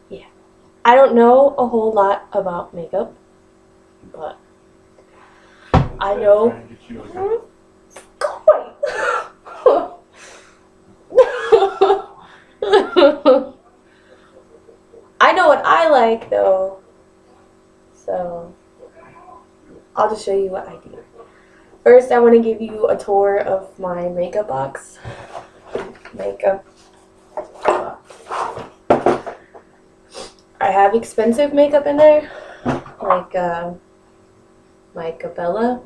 Yeah. I don't know a whole lot about makeup, but I know. I know what I like though, so I'll just show you what I do. First, I want to give you a tour of my makeup box. Makeup. I have expensive makeup in there, like my Cabela,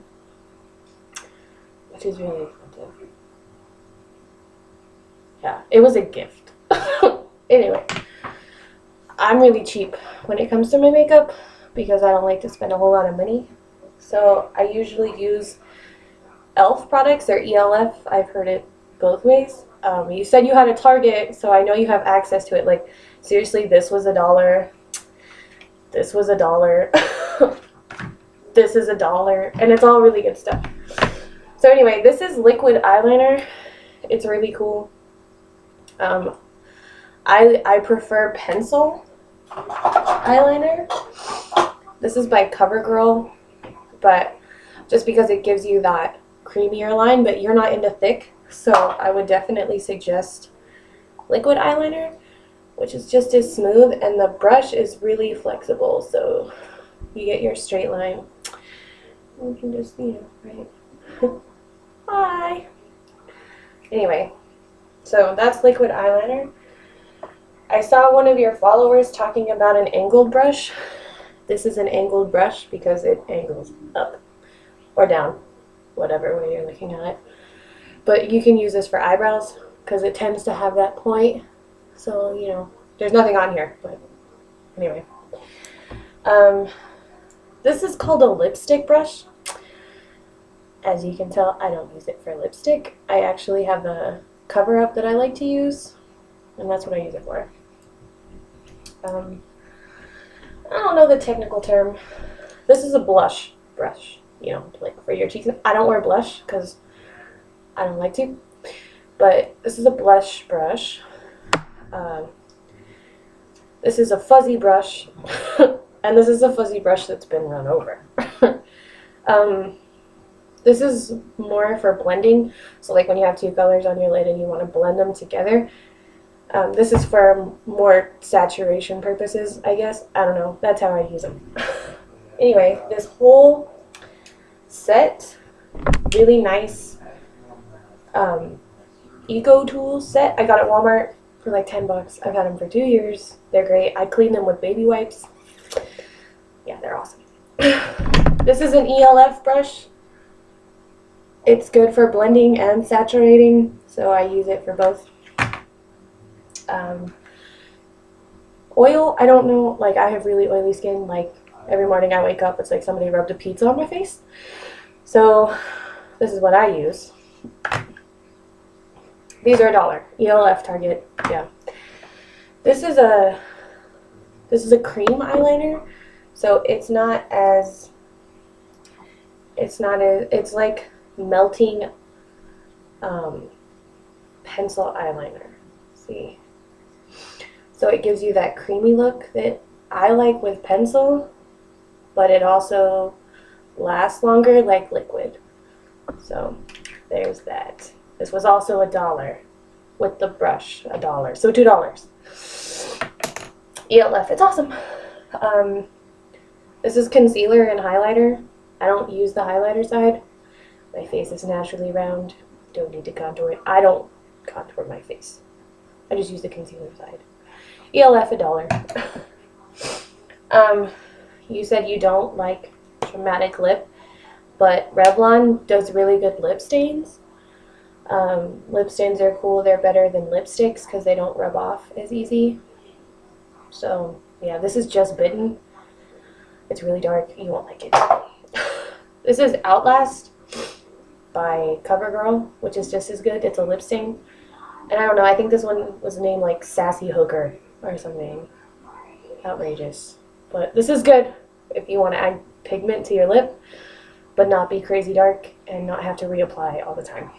which is really expensive. Yeah, it was a gift. Anyway, I'm really cheap when it comes to my makeup because I don't like to spend a whole lot of money. So I usually use ELF products or ELF. I've heard it both ways. You said you had a Target, so I know you have access to it. Like, seriously, this was $1. This was $1. This is $1, and it's all really good stuff. So anyway, this is liquid eyeliner. It's really cool. I prefer pencil eyeliner. This is by CoverGirl, but just because it gives you that creamier line, but you're not into thick, so I would definitely suggest liquid eyeliner, which is just as smooth, and the brush is really flexible, so you get your straight line. You can just, right? Hi! Anyway, so that's liquid eyeliner. I saw one of your followers talking about an angled brush. This is an angled brush because it angles up or down, whatever way you're looking at it. But you can use this for eyebrows because it tends to have that point. So, there's nothing on here, but anyway. This is called a lipstick brush. As you can tell, I don't use it for lipstick. I actually have a cover-up that I like to use, and that's what I use it for. I don't know the technical term. This is a blush brush, like for your cheeks. I don't wear blush because I don't like to, but this is a blush brush. This is a fuzzy brush, and this is a fuzzy brush that's been run over. This is more for blending, so like when you have two colors on your lid and you want to blend them together. This is for more saturation purposes, I guess. I don't know. That's how I use them. Anyway, this whole set, really nice Eco Tools set. I got at Walmart for like $10. I've had them for 2 years. They're great. I clean them with baby wipes. Yeah, they're awesome. This is an ELF brush. It's good for blending and saturating, so I use it for both. Oil, I don't know, like I have really oily skin. Like every morning I wake up, it's like somebody rubbed a pizza on my face. So this is what I use. These are $1. ELF Target, yeah. This is a cream eyeliner, so it's like melting pencil eyeliner. See, so it gives you that creamy look that I like with pencil, but it also lasts longer like liquid. So there's that. This was also $1 with the brush, $1, so $2. ELF, it's awesome. This is concealer and highlighter. I don't use the highlighter side. My face is naturally round. Don't need to contour it. I don't contour my face. I just use the concealer side. ELF, $1. You said you don't like dramatic lip, but Revlon does really good lip stains. Lip stains are cool. They're better than lipsticks because they don't rub off as easy. So, yeah, this is Just Bitten. It's really dark. You won't like it. This is Outlast by CoverGirl, which is just as good. It's a lip stain. And I don't know, I think this one was named like Sassy Hooker or something. Outrageous. But this is good if you want to add pigment to your lip, but not be crazy dark and not have to reapply all the time.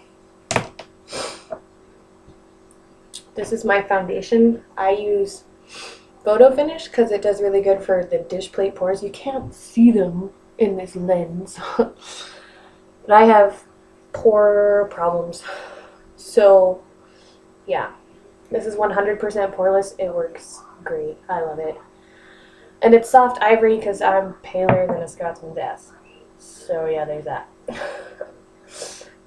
This is my foundation. I use Photo Finish because it does really good for the dish plate pores. You can't see them in this lens. But I have pore problems. So, yeah. This is 100% poreless. It works great. I love it. And it's soft ivory because I'm paler than a Scotsman's ass. So, yeah, there's that.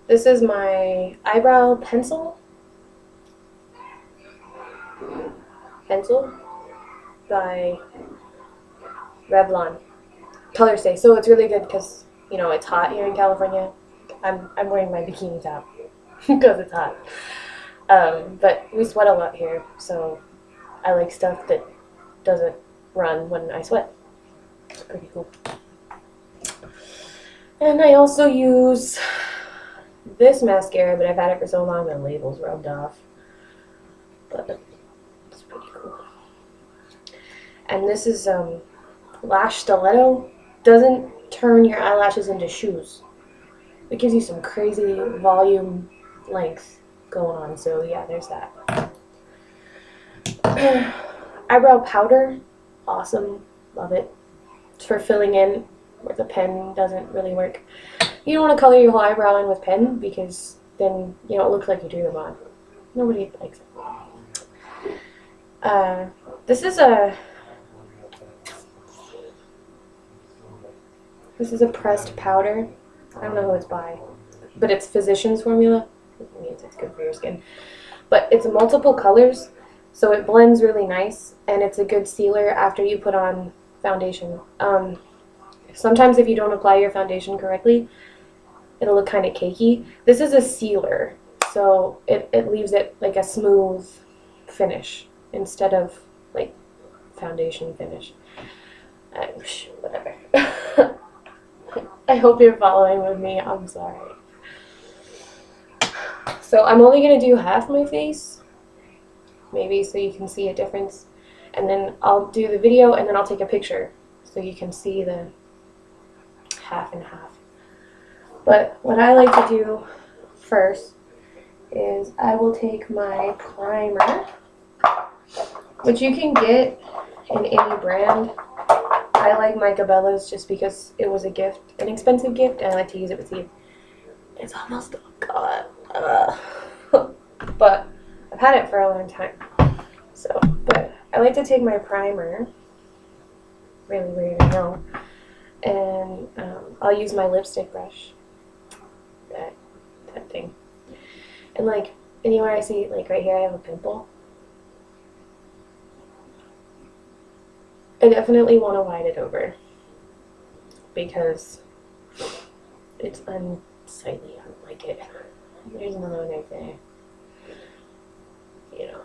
This is my eyebrow pencil. By Revlon. Color Stay. So it's really good because, you know, it's hot here in California. I'm wearing my bikini top because it's hot. But we sweat a lot here, so I like stuff that doesn't run when I sweat. It's pretty cool. And I also use this mascara, but I've had it for so long the label's rubbed off. But it's pretty cool. And this is Lash Stiletto. Doesn't turn your eyelashes into shoes. It gives you some crazy volume length going on. So yeah, there's that. Eyebrow powder. Awesome. Love it. It's for filling in where the pen doesn't really work. You don't want to color your whole eyebrow in with pen because then, you know, it looks like you drew them on. Nobody likes it. This is a pressed powder. I don't know who it's by, but it's Physicians Formula. It means it's good for your skin. But it's multiple colors, so it blends really nice, and it's a good sealer after you put on foundation. Sometimes if you don't apply your foundation correctly, it'll look kind of cakey. This is a sealer, so it leaves it like a smooth finish instead of like foundation finish. Whatever. I hope you're following with me. I'm sorry. So I'm only going to do half my face, maybe so you can see a difference. And then I'll do the video and then I'll take a picture so you can see the half and half. But what I like to do first is I will take my primer, which you can get in any brand. I like my Cabela's just because it was a gift, an expensive gift, and I like to use it with teeth. It's almost gone. But I've had it for a long time. So, but I like to take my primer, really weird, I know, and I'll use my lipstick brush, that thing, and like anywhere I see, like right here I have a pimple, I definitely want to wide it over because it's unsightly. I don't like it. There's another one right there. You know,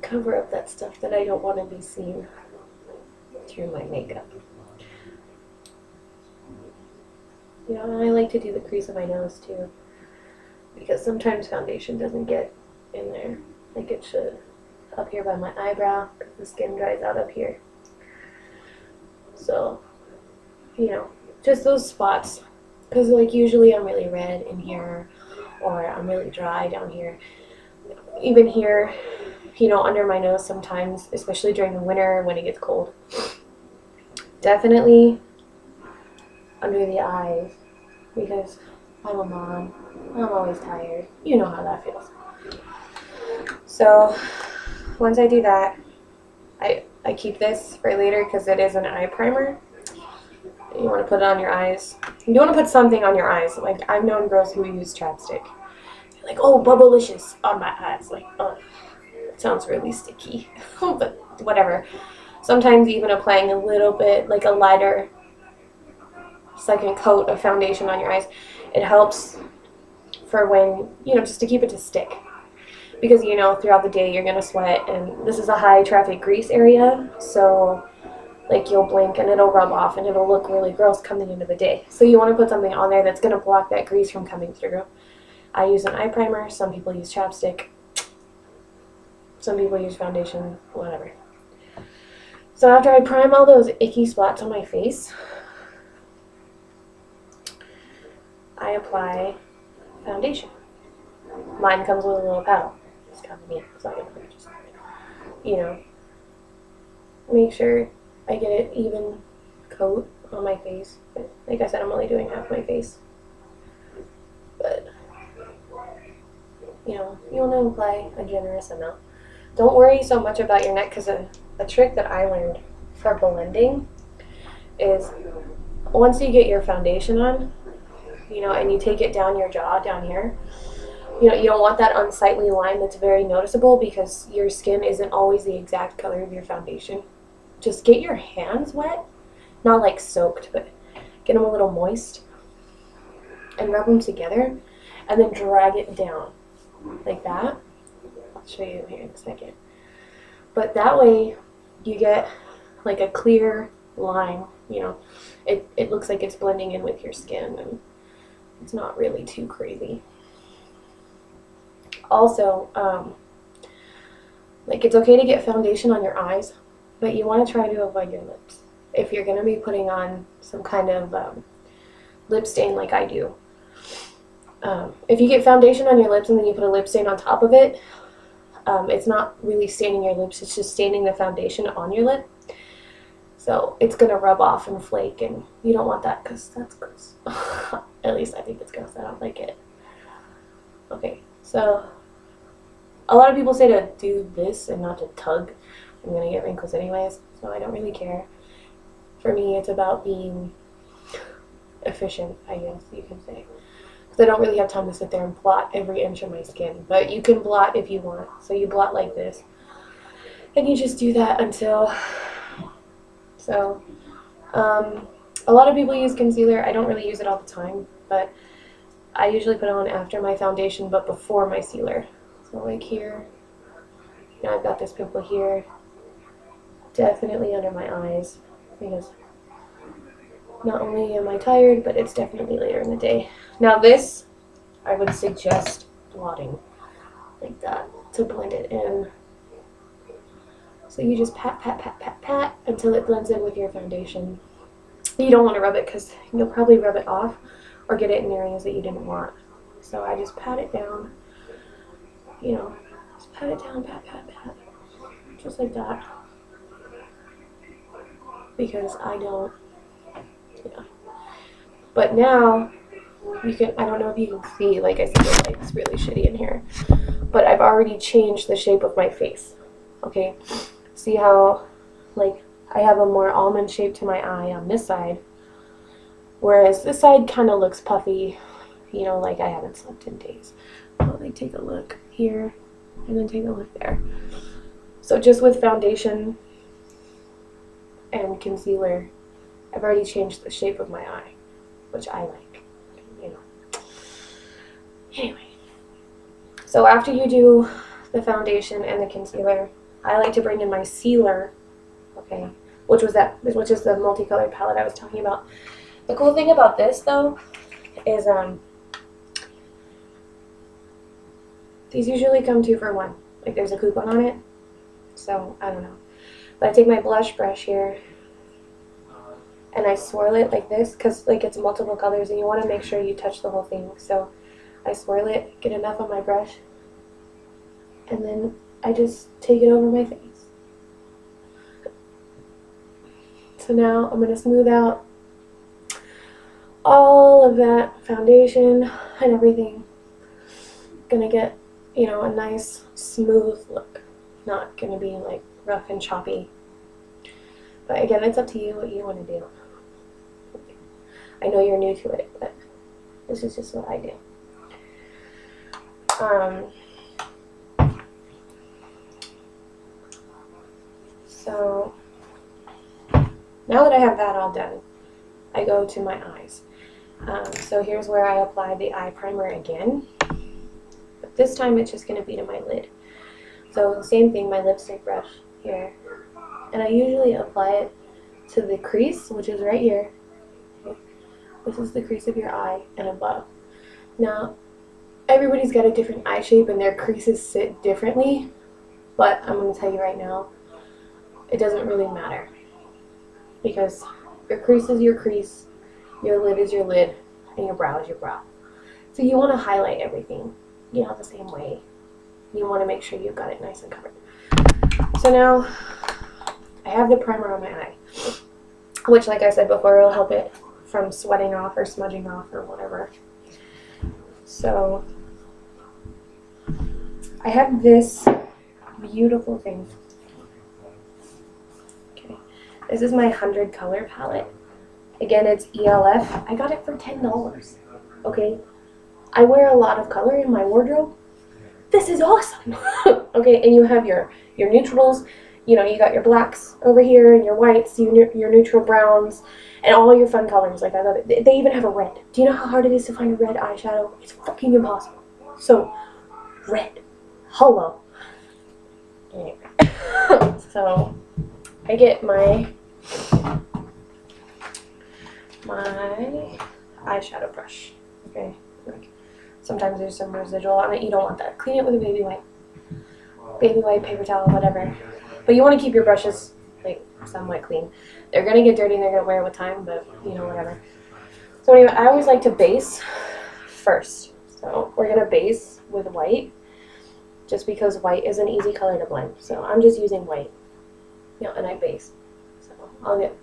cover up that stuff that I don't want to be seen through my makeup. You know, and I like to do the crease of my nose too, because sometimes foundation doesn't get in there like it should. Up here by my eyebrow, because the skin dries out up here. So, you know, just those spots, because like usually I'm really red in here, or I'm really dry down here. Even here, you know, under my nose sometimes, especially during the winter when it gets cold. Definitely under the eyes, because I'm a mom. I'm always tired. You know how that feels. So once I do that, I keep this for later because it is an eye primer. You want to put it on your eyes. You want to put something on your eyes. Like, I've known girls who use chapstick. They're like, oh, Bubblicious on my eyes. Like, oh, it sounds really sticky. But whatever. Sometimes even applying a little bit, like a lighter second coat of foundation on your eyes, it helps for when, you know, just to keep it to stick. Because, you know, throughout the day you're going to sweat, and this is a high traffic grease area, so like you'll blink and it'll rub off and it'll look really gross coming into the day. So you want to put something on there that's going to block that grease from coming through. I use an eye primer, some people use chapstick, some people use foundation, whatever. So after I prime all those icky spots on my face, I apply foundation. Mine comes with a little paddle. this company. It's not gonna just, you know, make sure I get an even coat on my face. But like I said, I'm only doing half my face. But, you know, you want to apply a generous amount. Don't worry so much about your neck, because a trick that I learned for blending is once you get your foundation on, you know, and you take it down your jaw, down here, you know, you don't want that unsightly line that's very noticeable, because your skin isn't always the exact color of your foundation. Just get your hands wet, not like soaked, but get them a little moist, and rub them together, and then drag it down like that. I'll show you here in a second. But that way you get like a clear line, you know. It looks like it's blending in with your skin, and it's not really too crazy. Also, like, it's okay to get foundation on your eyes, but you want to try to avoid your lips. If you're going to be putting on some kind of lip stain like I do. If you get foundation on your lips and then you put a lip stain on top of it, it's not really staining your lips, it's just staining the foundation on your lip. So it's going to rub off and flake, and you don't want that, because that's gross. At least I think it's gross. I don't like it. Okay, so a lot of people say to do this and not to tug. I'm going to get wrinkles anyways, so I don't really care. For me, it's about being efficient, I guess you can say. Because I don't really have time to sit there and blot every inch of my skin. But you can blot if you want. So you blot like this. And you just do that until... So, a lot of people use concealer. I don't really use it all the time, but I usually put it on after my foundation, but before my sealer. So like here, you know, I've got this pimple here, definitely under my eyes, because not only am I tired, but it's definitely later in the day. Now this, I would suggest blotting like that to blend it in. So you just pat, pat, pat, pat, pat until it blends in with your foundation. You don't want to rub it, because you'll probably rub it off or get it in areas that you didn't want. So I just pat it down, you know, just pat it down, pat, pat, pat, just like that. Because I don't, yeah. But now, you can, I don't know if you can see, like I said, the light's really shitty in here, but I've already changed the shape of my face, okay? See how, like, I have a more almond shape to my eye on this side, whereas this side kind of looks puffy, you know, like I haven't slept in days. I'll like take a look here, and then take a look there. So just with foundation and concealer, I've already changed the shape of my eye, which I like, you know. Anyway, so after you do the foundation and the concealer, I like to bring in my sealer, okay, which is the multicolored palette I was talking about. The cool thing about this, though, is these usually come 2 for 1. Like, there's a coupon on it, so I don't know. But I take my blush brush here, and I swirl it like this, because like it's multiple colors, and you want to make sure you touch the whole thing. So I swirl it, get enough on my brush, and then I just take it over my face. So now I'm going to smooth out all of that foundation and everything. Gonna get, you know, a nice smooth look. Not gonna be like rough and choppy. But again, it's up to you what you want to do. I know you're new to it, but this is just what I do. So now that I have that all done, I go to my eyes. So here's where I apply the eye primer again. But this time it's just going to be to my lid. So the same thing, my lipstick brush here. And I usually apply it to the crease, which is right here. This is the crease of your eye and above. Now, everybody's got a different eye shape and their creases sit differently. But I'm going to tell you right now, it doesn't really matter. Because your crease is your crease, your lid is your lid, and your brow is your brow. So you want to highlight everything, you know, the same way. You want to make sure you've got it nice and covered. So now I have the primer on my eye, which, like I said before, will help it from sweating off or smudging off or whatever. So I have this beautiful thing. Okay, this is my 100 color palette. Again, it's ELF. I got it for $10. Okay, I wear a lot of color in my wardrobe. This is awesome. Okay, and you have your neutrals. You know, you got your blacks over here and your whites, your neutral browns, and all your fun colors. Like, I love it. They even have a red. Do you know how hard it is to find a red eyeshadow? It's fucking impossible. So, red. Hello. Anyway. So, I get my eyeshadow brush. Okay. Like, sometimes there's some residual on it. You don't want that. Clean it with a baby wipe. Baby wipe, paper towel, whatever. But you want to keep your brushes, like, somewhat clean. They're going to get dirty and they're going to wear with time, but, you know, whatever. So anyway, I always like to base first. So we're going to base with white, just because white is an easy color to blend. So I'm just using white, you know, and I base. So I'll get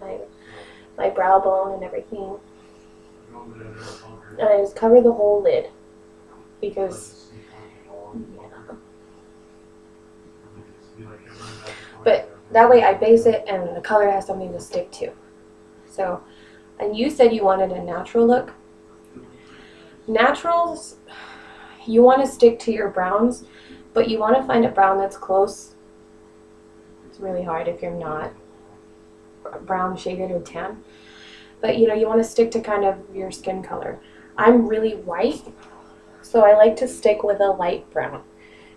my brow bone and everything. And I just cover the whole lid, because, yeah. But that way I base it and the color has something to stick to. So, and you said you wanted a natural look. Naturals, you want to stick to your browns, but you want to find a brown that's close. It's really hard if you're not brown shaded or tan. But, you know, you want to stick to kind of your skin color. I'm really white, so I like to stick with a light brown.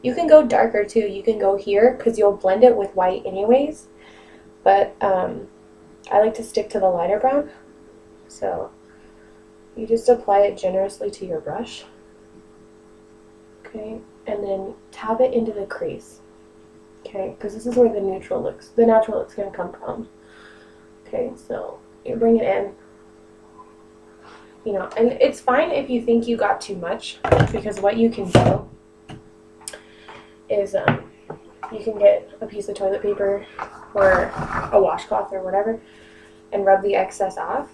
You can go darker too. You can go here because you'll blend it with white anyways. But I like to stick to the lighter brown. So you just apply it generously to your brush. Okay, and then tap it into the crease. Okay, because this is where the natural look's going to come from. Okay, so you bring it in. You know, and it's fine if you think you got too much, because what you can do is you can get a piece of toilet paper or a washcloth or whatever and rub the excess off.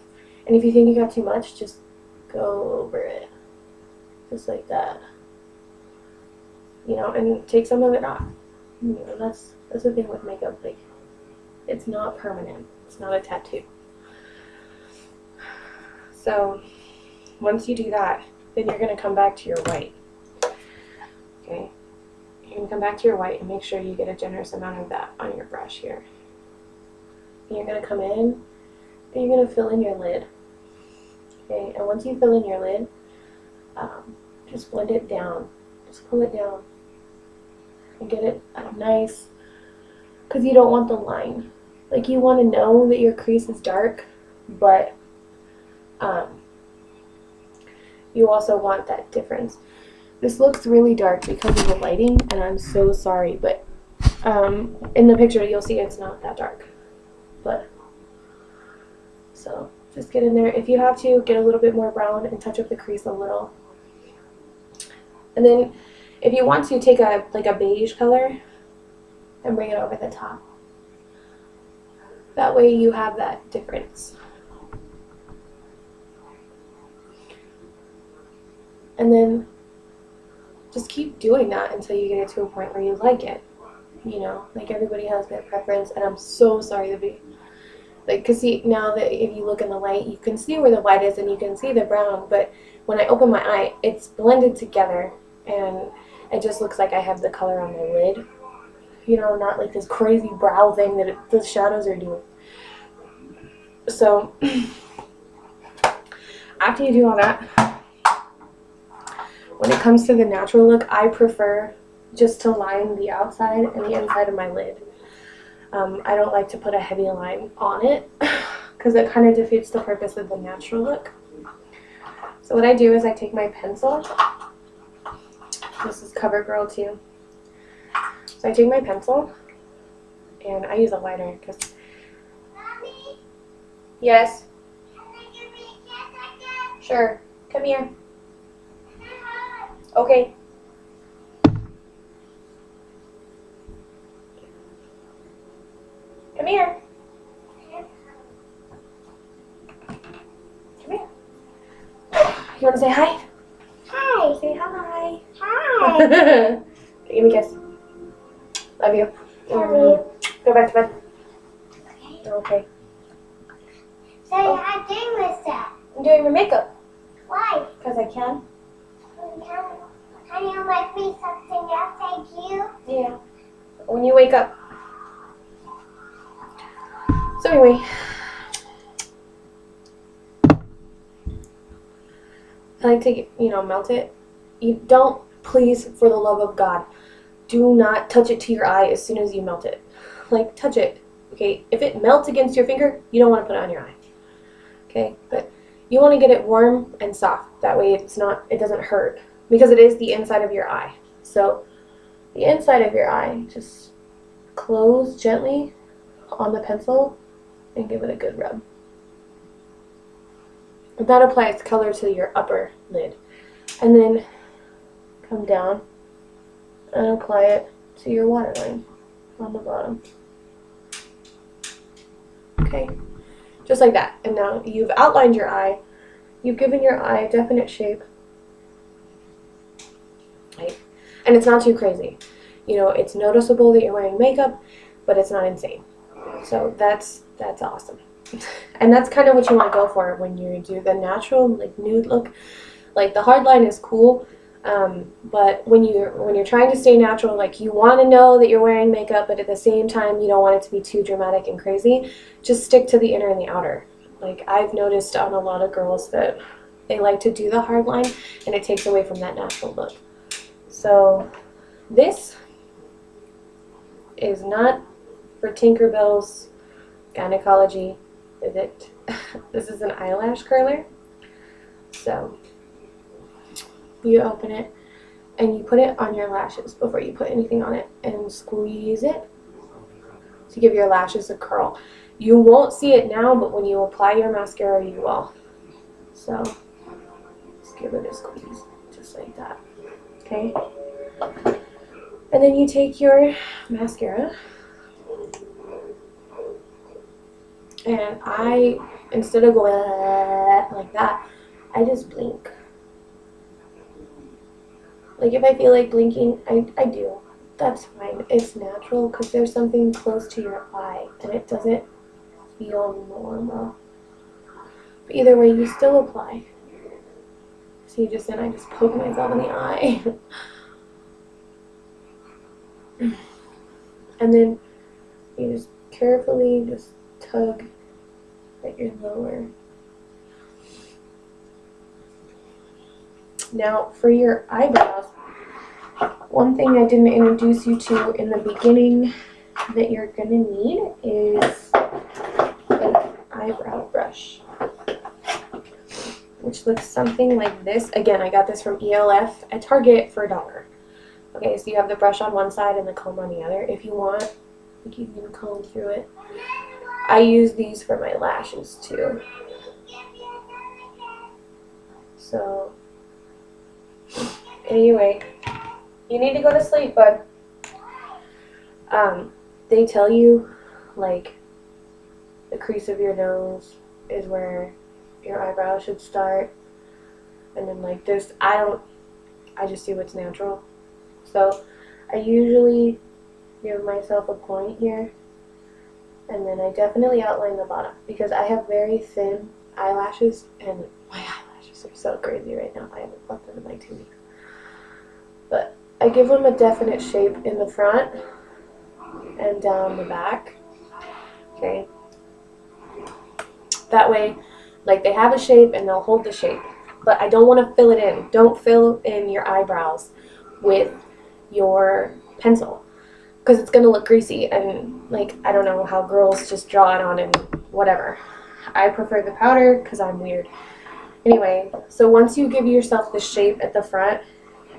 And if you think you got too much, just go over it, just like that. You know, and take some of it off. You know, that's the thing with makeup. Like, it's not permanent. It's not a tattoo. So once you do that, then you're going to come back to your white. Okay. You're going to come back to your white and make sure you get a generous amount of that on your brush here. And you're going to come in and you're going to fill in your lid. Okay, and once you fill in your lid, just blend it down. Just pull it down and get it nice, because you don't want the line. Like, you want to know that your crease is dark, but you also want that difference. This looks really dark because of the lighting, and I'm so sorry, but in the picture you'll see it's not that dark. But so just get in there. If you have to, get a little bit more brown and touch up the crease a little. And then if you want to, take a beige color and bring it over the top. That way you have that difference. And then just keep doing that until you get it to a point where you like it. You know, like, everybody has their preference, and I'm so sorry to be, like, because see, now that if you look in the light, you can see where the white is and you can see the brown, but when I open my eye, it's blended together, and it just looks like I have the color on my lid. You know, not like this crazy brow thing that the shadows are doing. So, after you do all that, when it comes to the natural look, I prefer just to line the outside and the inside of my lid. I don't like to put a heavy line on it because it kind of defeats the purpose of the natural look. So what I do is I take my pencil. This is CoverGirl too. So I take my pencil and I use a lighter because... Mommy? Yes? Can I give me a kiss again? Sure. Come here. Okay. Come here. Come here. You want to say hi? Hi. Say hi. Hi. Give me a kiss. Love you. Love you. Go back to bed. Okay. Okay. So you're not doing this yet. I'm doing my makeup. Why? Because I can. Can you make me something else like you? Yeah. When you wake up. So anyway. I like to, melt it. You don't, please, for the love of God, do not touch it to your eye as soon as you melt it. Like, touch it. Okay? If it melts against your finger, you don't want to put it on your eye. Okay? But you want to get it warm and soft. That way it doesn't hurt. Because it is the inside of your eye. So, the inside of your eye, just close gently on the pencil and give it a good rub. That applies color to your upper lid. And then come down and apply it to your waterline on the bottom. Okay, just like that. And now you've outlined your eye. You've given your eye a definite shape. Right? And it's not too crazy. It's noticeable that you're wearing makeup, but it's not insane. So that's awesome. And that's kind of what you want to go for when you do the natural, like, nude look. Like, the hard line is cool, but when you're trying to stay natural, like, you want to know that you're wearing makeup, but at the same time you don't want it to be too dramatic and crazy. Just stick to the inner and the outer. Like, I've noticed on a lot of girls that they like to do the hard line, and it takes away from that natural look. So this is not for Tinkerbell's gynecology, is it? This is an eyelash curler. So you open it and you put it on your lashes before you put anything on it and squeeze it to give your lashes a curl. You won't see it now, but when you apply your mascara, you will. So just give it a squeeze, just like that. Okay? And then you take your mascara, and instead of going like that, I just blink. Like, if I feel like blinking, I do. That's fine. It's natural because there's something close to your eye and it doesn't feel normal. But either way, you still apply. See, I just poke myself in the eye. And then you just carefully just tug at your lower. Now, for your eyebrows, one thing I didn't introduce you to in the beginning that you're going to need is an eyebrow brush, which looks something like this. Again, I got this from ELF at Target for $1. Okay, so you have the brush on one side and the comb on the other. If you want, you can comb through it. I use these for my lashes too. So, anyway, you need to go to sleep, bud. They tell you, like, the crease of your nose is where your eyebrow should start. And then, like, I just do what's natural. So, I usually give myself a point here. And then I definitely outline the bottom because I have very thin eyelashes and my eyelashes are so crazy right now. I haven't plucked them in like 2 weeks. But I give them a definite shape in the front and down the back. Okay. That way, like, they have a shape and they'll hold the shape. But I don't want to fill it in. Don't fill in your eyebrows with your pencil because it's going to look greasy and, like, I don't know how girls just draw it on and whatever. I prefer the powder because I'm weird. Anyway, so once you give yourself the shape at the front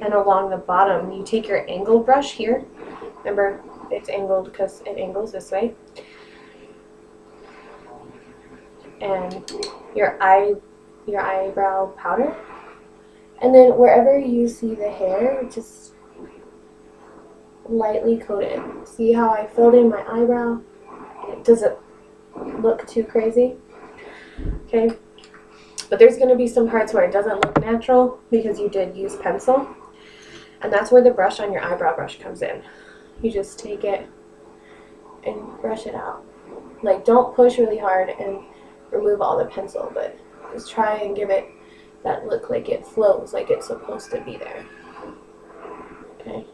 and along the bottom, you take your angle brush here. Remember, it's angled because it angles this way. And your eyebrow powder. And then wherever you see the hair, just lightly coat it. See how I filled in my eyebrow? And it doesn't look too crazy. Okay, but there's going to be some parts where it doesn't look natural because you did use pencil, and that's where the brush on your eyebrow brush comes in. You just take it and brush it out. Like, don't push really hard and remove all the pencil, but just try and give it that look like it flows, like it's supposed to be there. Okay.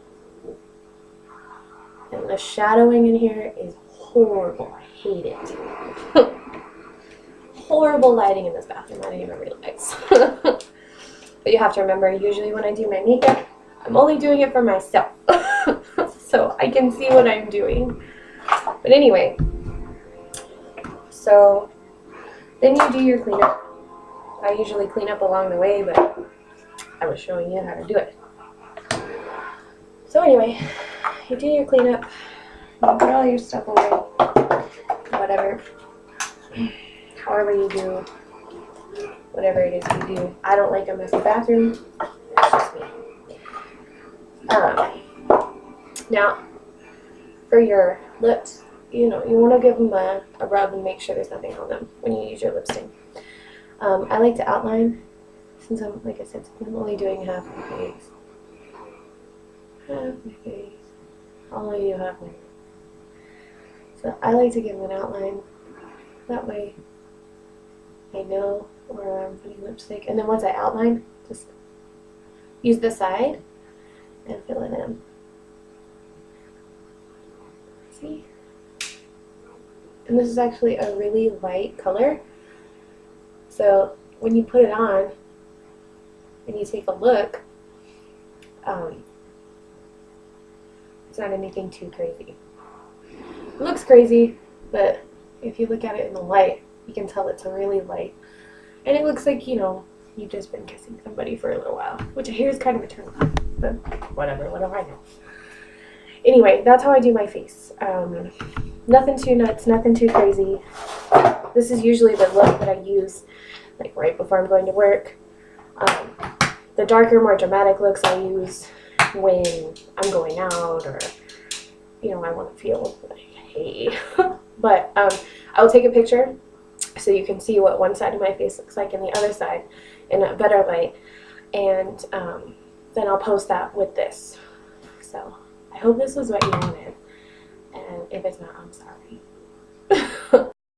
And the shadowing in here is horrible. I hate it. Horrible lighting in this bathroom. I didn't even realize. But you have to remember, usually when I do my makeup, I'm only doing it for myself. So I can see what I'm doing. But anyway, so then you do your cleanup. I usually clean up along the way, but I was showing you how to do it. So anyway, you do your cleanup, you put all your stuff away, whatever, however you do, whatever it is you do. I don't like a messy bathroom, that's just me. Now, for your lips, you know, you want to give them a rub and make sure there's nothing on them when you use your lip stain. I like to outline, since I'm, like I said, I'm only doing half my face. Half my face. I'll only do half my face. So I like to give them an outline. That way I know where I'm putting lipstick. And then once I outline, just use the side and fill it in. See? And this is actually a really light color. So when you put it on and you take a look, it's not anything too crazy. It looks crazy, but if you look at it in the light, you can tell it's a really light. And it looks like, you know, you've just been kissing somebody for a little while, which I hear is kind of a turn on, but whatever, what do I know? Anyway, that's how I do my face. Nothing too nuts, nothing too crazy. This is usually the look that I use like right before I'm going to work. The darker, more dramatic looks I use when I'm going out, or, you know, I want to feel like, hey. But I will take a picture so you can see what one side of my face looks like and the other side in a better light, and then I'll post that with this. So I hope this was what you wanted, and if it's not, I'm sorry.